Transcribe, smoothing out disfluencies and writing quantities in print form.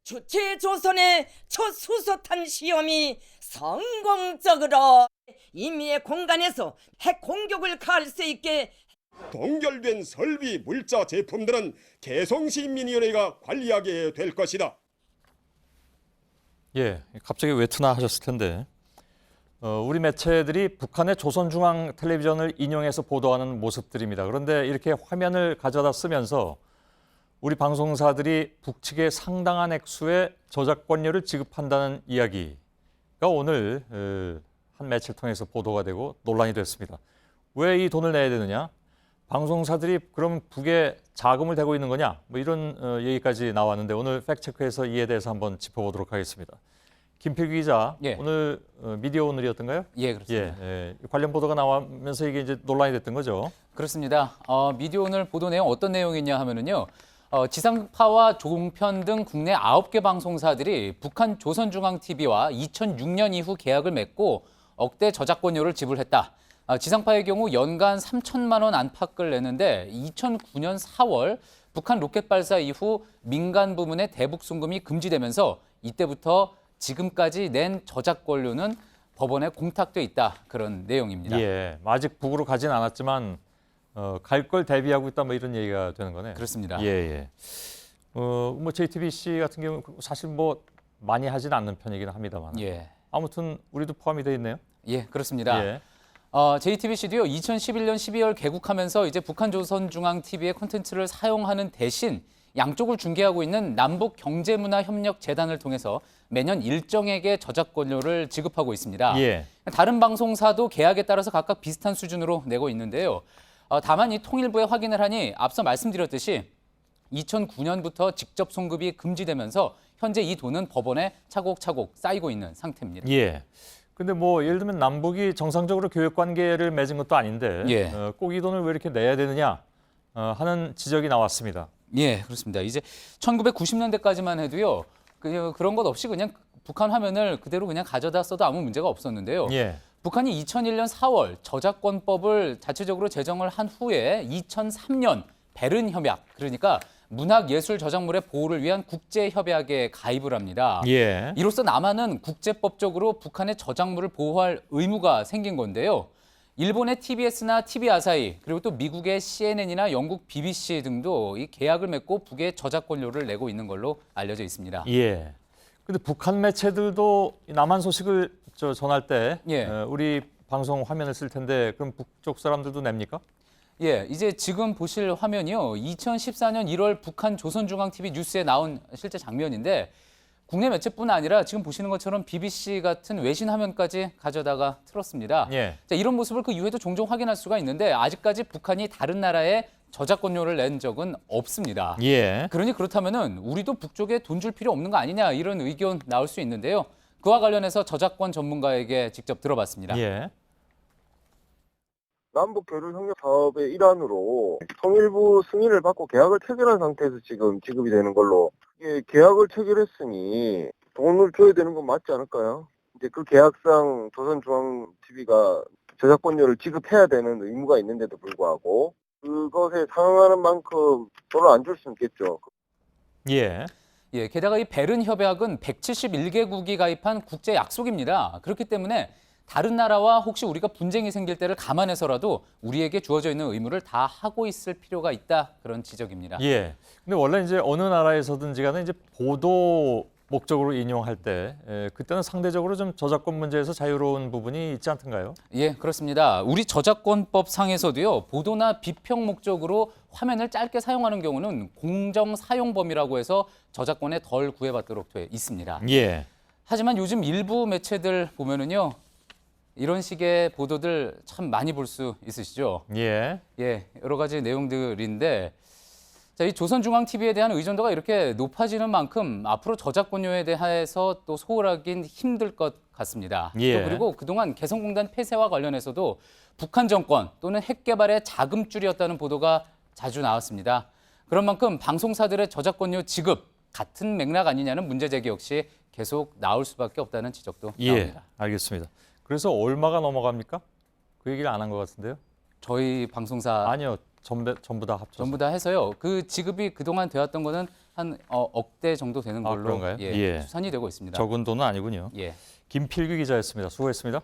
주체조선의 첫 수소탄 시험이 성공적으로 임의의 공간에서 핵 공격을 가할 수 있게 동결된 설비, 물자, 제품들은 개성시민위원회가 관리하게 될 것이다. 예, 갑자기 외투나 하셨을 텐데 우리 매체들이 북한의 조선중앙텔레비전을 인용해서 보도하는 모습들입니다. 그런데 이렇게 화면을 가져다 쓰면서 우리 방송사들이 북측에 상당한 액수의 저작권료를 지급한다는 이야기가 오늘 한 매체를 통해서 보도가 되고 논란이 됐습니다. 왜 이 돈을 내야 되느냐? 방송사들이 그럼 북에 자금을 대고 있는 거냐? 뭐 이런 얘기까지 나왔는데 오늘 팩트체크에서 이에 대해서 한번 짚어보도록 하겠습니다. 김필기 기자, 예. 오늘 미디어 오늘이었던가요? 예, 그렇습니다. 관련 보도가 나오면서 이게 이제 논란이 됐던 거죠. 그렇습니다. 미디어 오늘 보도 내용 어떤 내용이냐 하면은요. 지상파와 종편 등 국내 9개 방송사들이 북한 조선중앙TV와 2006년 이후 계약을 맺고 억대 저작권료를 지불했다. 지상파의 경우 연간 3천만 원 안팎을 내는데 2009년 4월 북한 로켓 발사 이후 민간 부문의 대북 송금이 금지되면서 이때부터 지금까지 낸 저작권료는 법원에 공탁돼 있다. 그런 내용입니다. 예, 아직 북으로 가진 않았지만 갈 걸 대비하고 있다 뭐 이런 얘기가 되는 거네요. 그렇습니다. 예. 뭐 JTBC 같은 경우 사실 뭐 많이 하진 않는 편이긴 합니다만. 예. 아무튼 우리도 포함이 돼 있네요. 예, 그렇습니다. 예. JTBC도요, 2011년 12월 개국하면서 이제 북한 조선중앙TV의 콘텐츠를 사용하는 대신 양쪽을 중개하고 있는 남북경제문화협력재단을 통해서 매년 일정액의 저작권료를 지급하고 있습니다. 예. 다른 방송사도 계약에 따라서 각각 비슷한 수준으로 내고 있는데요. 다만 이 통일부에 확인을 하니 앞서 말씀드렸듯이 2009년부터 직접 송급이 금지되면서 현재 이 돈은 법원에 차곡차곡 쌓이고 있는 상태입니다. 예. 근데 뭐 예를 들면 남북이 정상적으로 교역 관계를 맺은 것도 아닌데 예. 꼭 이 돈을 왜 이렇게 내야 되느냐 하는 지적이 나왔습니다. 예, 그렇습니다. 이제 1990년대까지만 해도요. 그런 것 없이 그냥 북한 화면을 그대로 그냥 가져다 써도 아무 문제가 없었는데요. 예. 북한이 2001년 4월 저작권법을 자체적으로 제정을 한 후에 2003년 베른 협약, 그러니까 문학예술 저작물의 보호를 위한 국제협약에 가입을 합니다. 예. 이로써 남한은 국제법적으로 북한의 저작물을 보호할 의무가 생긴 건데요. 일본의 TBS나 TV아사히 그리고 또 미국의 CNN이나 영국 BBC 등도 이 계약을 맺고 북에 저작권료를 내고 있는 걸로 알려져 있습니다. 예. 근데 북한 매체들도 남한 소식을 전할 때 예. 우리 방송 화면을 쓸 텐데 그럼 북쪽 사람들도 냅니까? 예, 이제 지금 보실 화면이요. 2014년 1월 북한 조선중앙TV 뉴스에 나온 실제 장면인데 국내 매체뿐 아니라 지금 보시는 것처럼 BBC 같은 외신 화면까지 가져다가 틀었습니다. 예. 자, 이런 모습을 그 이후에도 종종 확인할 수가 있는데 아직까지 북한이 다른 나라에 저작권료를 낸 적은 없습니다. 예. 그러니 그렇다면은 우리도 북쪽에 돈 줄 필요 없는 거 아니냐 이런 의견 나올 수 있는데요. 그와 관련해서 저작권 전문가에게 직접 들어봤습니다. 예. 남북 교류 협력 사업의 일환으로 통일부 승인을 받고 계약을 체결한 상태에서 지금 지급이 되는 걸로, 이게 계약을 체결했으니 돈을 줘야 되는 건 맞지 않을까요? 이제 그 계약상 조선중앙TV가 저작권료를 지급해야 되는 의무가 있는데도 불구하고 그것에 상응하는 만큼 돈을 안 줄 수 있겠죠. 예. 예, 게다가 이 베른 협약은 171개국이 가입한 국제 약속입니다. 그렇기 때문에 다른 나라와 혹시 우리가 분쟁이 생길 때를 감안해서라도 우리에게 주어져 있는 의무를 다 하고 있을 필요가 있다. 그런 지적입니다. 예. 근데 원래 이제 어느 나라에서든지 간에 이제 보도 목적으로 인용할 때 그때는 상대적으로 좀 저작권 문제에서 자유로운 부분이 있지 않던가요? 예, 그렇습니다. 우리 저작권법 상에서도요, 보도나 비평 목적으로 화면을 짧게 사용하는 경우는 공정 사용 범위라고 해서 저작권에 덜 구애받도록 돼 있습니다. 예. 하지만 요즘 일부 매체들 보면은요, 이런 식의 보도들 참 많이 볼 수 있으시죠? 예. 예, 여러 가지 내용들인데, 자, 이 조선중앙TV에 대한 의존도가 이렇게 높아지는 만큼 앞으로 저작권료에 대해서 또 소홀하긴 힘들 것 같습니다. 예. 또 그리고 그동안 개성공단 폐쇄와 관련해서도 북한 정권 또는 핵 개발의 자금줄이었다는 보도가 자주 나왔습니다. 그런 만큼 방송사들의 저작권료 지급 같은 맥락 아니냐는 문제 제기 역시 계속 나올 수밖에 없다는 지적도 나옵니다. 알겠습니다. 그래서 얼마가 넘어갑니까? 그 얘기를 안 한 것 같은데요? 저희 방송사 아니요. 전부 다 합쳐서. 전부 다 해서요. 그 지급이 그동안 되었던 거는 한 억대 정도 되는 걸로 그런가요? 예, 예. 추산이 되고 있습니다. 적은 돈은 아니군요. 예. 김필규 기자였습니다. 수고했습니다.